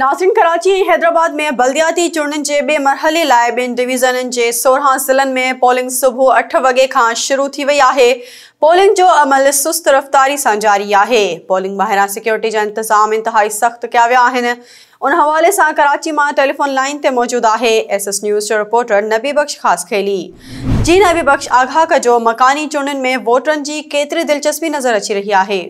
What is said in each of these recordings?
नाज़रीन, कराची ऐं हैदराबाद में बल्दियाती चूंडनि जे ॿिए मरहले लाइ ॿिनि डिवीज़ननि जे 16 ज़िलनि में पोलिंग सुबुह 8 वॻे खां शुरू थी वई आहे। पोलिंग जो अमल सुस्त रफ़्तारी सां जारी आहे। पोलिंग ॿाहिरां सिक्योरिटी जा इंतज़ाम इंतहाई सख़्त कया विया आहिनि। उन हवाले सां कराची मां टेलीफोन लाइन ते मौजूद आहे SS न्यूज़ जो रिपोर्टर नबी बख्श ख़ास खेली। जी नबी बख्श, आगाह कजो, मकानी चूंडनि में वोटरनि जी केतिरी दिलचस्पी नज़र अची रही आहे?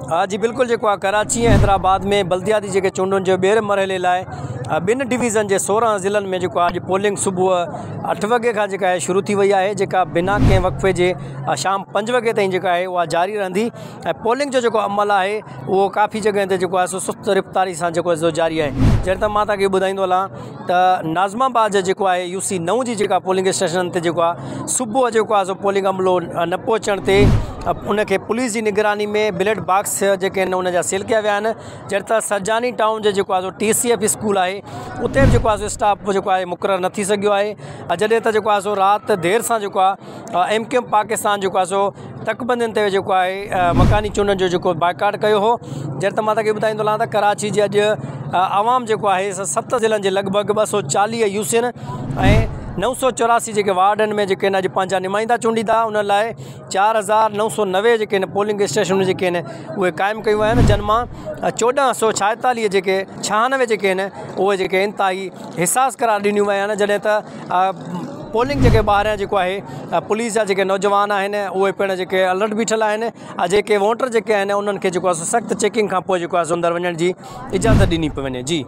हाँ जी, बिल्कुल जो कराची हैदराबाद में बल्दियाती जो चूंडनि जो ॿिए मरहले लाइ ॿिनि डिवीज़न के 16 ज़िलनि में अॼु पोलिंग सुबुह 8 वॻे खां शुरू थी वई आहे, बिना कंहिं वक़्फ़े जे शाम 5 वॻे ताईं उहा जारी रहंदी। पोलिंग जो अमल है वो काफ़ी जगह ते सुस्त रफ़्तारी सां जारी है। जॾहिं त मां तव्हांखे ॿुधाईंदो हलां त नाज़माबाद जो है UC 9 जी पोलिंग स्टेशन ते सुबुह पोलिंग अमलो न पहुचण ते उनके पुलिस की निगरानी में बैलेट बॉक्स जेके उन सील किया विया आहिनि। जॾहिं त सरजानी टाउन जो TCF स्कूल है उते भी स्टाफ मुक़रर न थी सघियो आहे। जॾहिं त रात देर सां MQM पाकिस्तान तकबंदियुनि ते मकानी चूंडनि जो बाइकाट कयो हो। जॾहिं त मां तव्हांखे ॿुधाईंदो हलां त कराची जे अॼु आवाम है 7 ज़िलनि जे लगभग 240 UC ऐं 984 जो वार्डन में अॼु पंहिंजा नुमाइंदा चूंडींदा। उन लाइ 4990 जो पोलिंग स्टेशन उहे क़ाइमु कयूं आहिनि, जिन मां 1446 96 उहे इंतहाई हिसास करार ॾिनियूं वियूं आहिनि। जॾहिं त पोलिंग ॿाहिरियां है पुलिस जा नौजवान आहिनि उहे पिण अलर्ट बीठल आहिनि। वोटर आहिनि उन्हनि खे सख़्त चेकिंग खां पोइ अंदरि वञण जी इजाज़त ॾिनी पई वञे। जी।